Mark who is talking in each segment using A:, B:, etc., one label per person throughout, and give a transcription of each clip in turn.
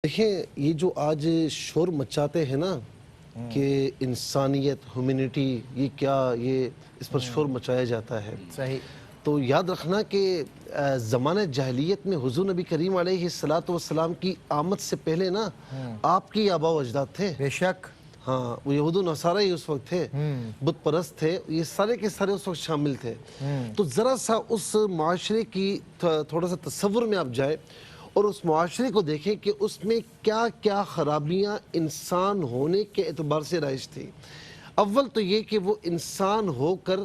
A: دیکھیں یہ جو آج شور مچاتے ہیں نا کہ انسانیت ہیومینٹی یہ کیا یہ اس پر شور مچایا جاتا ہے
B: صحیح
A: تو یاد رکھنا کہ زمانہ جاہلیت میں حضور نبی کریم علیہ السلام کی آمد سے پہلے نا آپ کی آباء و اجداد تھے
B: بے شک
A: ہاں وہ یہود و نصارہ ہی اس وقت تھے بت پرست تھے یہ سارے کے سارے اس وقت شامل تھے تو ذرا سا اس معاشرے کی تھوڑا سا تصور میں آپ جائے اور اس معاشرے کو دیکھیں کہ اس میں کیا کیا خرابیاں انسان ہونے کے اعتبار سے رائج تھی اول تو یہ کہ وہ انسان ہو کر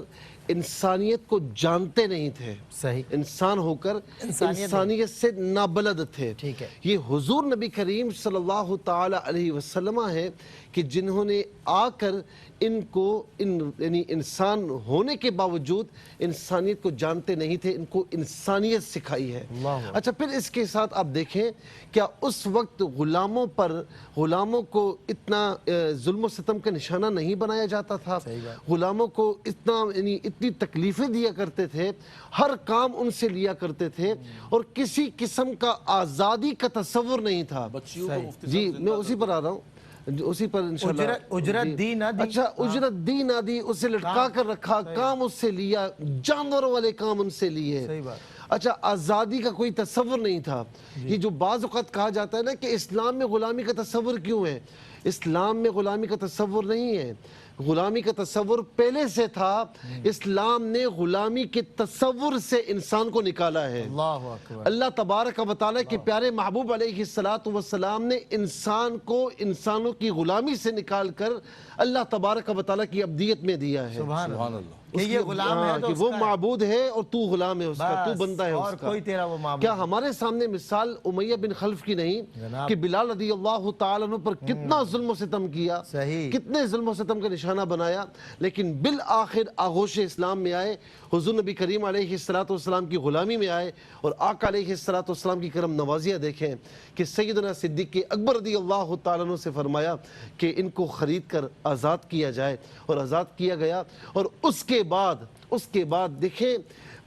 A: انسانیت کو جانتے نہیں تھے
B: صحیح
A: انسان ہو کر انسانیت سے نابلد تھے
B: ٹھیک ہے
A: یہ حضور نبی کریم صلی اللہ تعالی علیہ وسلم ہے کہ جنہوں نے آ کر ان کو یعنی انسان ہونے کے باوجود انسانیت کو جانتے نہیں تھے ان کو انسانیت سکھائی ہے اچھا پھر اس کے ساتھ آپ دیکھیں کیا اس وقت غلاموں کو اتنا ظلم و ستم کا نشانہ نہیں بنایا جاتا تھا غلاموں کو اتنی تکلیفیں دیا کرتے تھے ہر کام ان سے لیا کرتے تھے اور کسی قسم کا آزادی کا تصور نہیں تھا جی میں اسی پر آ رہا ہوں اسی پر انشاءاللہ
B: اجرت دی نہ دی
A: اچھا اجرت دی نہ دی اسے لٹکا کر رکھا کام اس سے لیا جانوروں والے کام ان سے لیے اچھا آزادی کا کوئی تصور نہیں تھا یہ جو بعض اوقات کہا جاتا ہے نا کہ اسلام میں غلامی کا تصور کیوں ہے اسلام میں غلامی کا تصور نہیں ہے غلامی کا تصور پہلے سے تھا اسلام نے غلامی کے تصور سے انسان کو نکالا ہے اللہ تبارک و تعالیٰ کے پیارے محبوب علیہ السلام نے انسان کو انسانوں کی غلامی سے نکال کر اللہ تبارک و تعالیٰ کی عبدیت میں دیا ہے
B: سبحان اللہ کہ یہ غلام ہے
A: کہ وہ معبود ہے اور تو غلام ہے اس کا تو بندہ ہے اس کا
B: اور کوئی تیرا وہ معبود
A: کیا ہمارے سامنے مثال امیہ بن خلف کی نہیں کہ بلال رضی اللہ تعالیٰ عنہ پر کتنا ظلم و ستم کیا کتنے ظلم و ستم کا نشانہ بنایا لیکن بالآخر آغوش اسلام میں آئے حضور نبی کریم علیہ السلام کی غلامی میں آئے اور آقا علیہ السلام کی کرم نوازیاں دیکھیں کہ سیدنا صدیق اکبر رضی اللہ تعالیٰ عنہ سے فرمایا کہ ان کو خرید کر آزاد کیا جائے اور آزاد کیا گیا اور اس کے بعد دیکھیں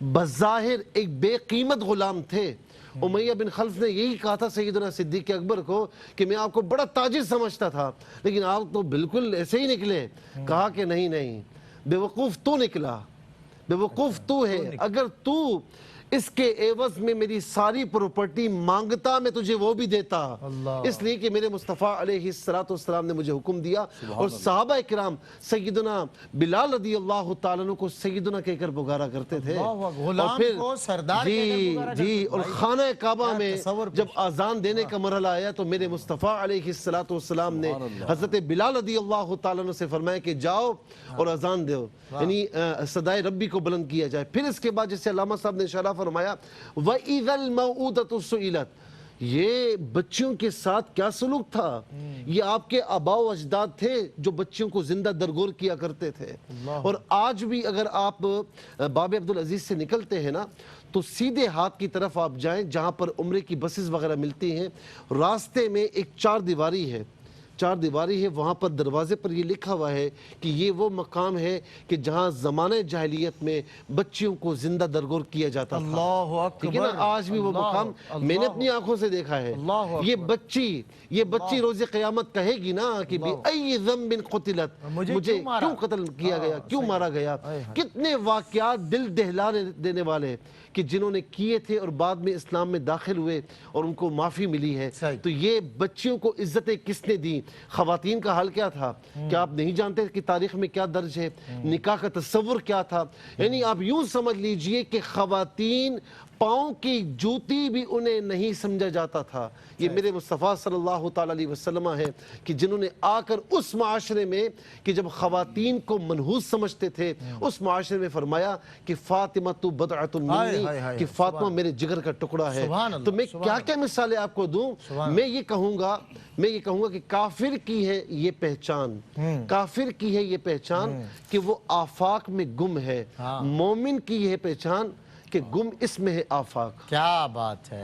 A: بظاہر ایک بے قیمت غلام تھے امیہ بن خلف نے یہی کہا تھا سیدنا صدیق اکبر کو کہ میں آپ کو بڑا تاجر سمجھتا تھا لیکن آپ تو بالکل ایسے ہی نکلے کہا کہ نہیں بے وقوف تو نکلا بے وقوف تو ہے اگر تو اس کے عوض میں میری ساری پروپرٹی مانگتا میں تجھے وہ بھی دیتا اس لیے کہ میرے مصطفیٰ علیہ السلام نے مجھے حکم دیا اور صحابہ کرام سیدنا بلال رضی اللہ تعالیٰ عنہ کو سیدنا کہہ کر پکارا کرتے تھے
B: غلام کو سردار کہہ کر پکارا کرتے
A: تھے اور خانہ کعبہ میں جب اذان دینے کا مرحلہ آیا تو میرے مصطفیٰ علیہ السلام نے حضرت بلال رضی اللہ تعالیٰ عنہ سے فرمایا کہ جاؤ اور اذان دو یعنی صدائے ربی کو بلند کیا جائے پھر اس کے بعد جسے علامہ صاحب نے اشارہ فرمایا وَإِذَا الْمَوْءُودَةُ سُئِلَتْ یہ بچیوں کے ساتھ کیا سلوک تھا یہ آپ کے آباء و اجداد تھے جو بچیوں کو زندہ درگور کیا کرتے تھے اور آج بھی اگر آپ باب عبدالعزیز سے نکلتے ہیں نا تو سیدھے ہاتھ کی طرف آپ جائیں جہاں پر عمرے کی بسز وغیرہ ملتی ہیں راستے میں ایک چار دیواری ہے وہاں پر دروازے پر یہ لکھا ہوا ہے کہ یہ وہ مقام ہے کہ جہاں زمانہ جاہلیت میں بچیوں کو زندہ درگور کیا جاتا تھا
B: اللہ اکبر
A: آج بھی وہ مقام میں نے اپنی آنکھوں سے دیکھا ہے یہ بچی روز قیامت کہے گی نا کہ بِأَيِّ ذَنْبٍ قُتِلَتْ مجھے کیوں قتل کیا گیا کیوں مارا گیا کتنے واقعات دل دہلانے دینے والے کہ جنہوں نے کیے تھے اور بعد میں اسلام میں داخل ہوئے اور ان کو معافی ملی ہے تو یہ بچیوں کو عزتیں کس نے دی خواتین کا حال کیا تھا کیا آپ نہیں جانتے کہ تاریخ میں کیا درج ہے نکاح کا تصور کیا تھا یعنی آپ یوں سمجھ لیجئے کہ خواتین پاؤں کی جوتی بھی انہیں نہیں سمجھا جاتا تھا یہ میرے مصطفیٰ صلی اللہ تعالیٰ علیہ وسلم ہیں کہ جنہوں نے آ کر اس معاشرے میں کہ جب خواتین کو منحوس سمجھتے تھے اس معاشرے میں فرمایا کہ فاطمہ تو بضعۃ منی کہ فاطمہ میرے جگر کا ٹکڑا ہے تو میں کیا کیا مثالیں آپ کو دوں میں یہ کہوں گا کہ کافر کی ہے یہ پہچان کہ وہ آفاق میں گم ہے مومن کی یہ پہچان کہ گم اس میں ہے آفاق
B: کیا بات ہے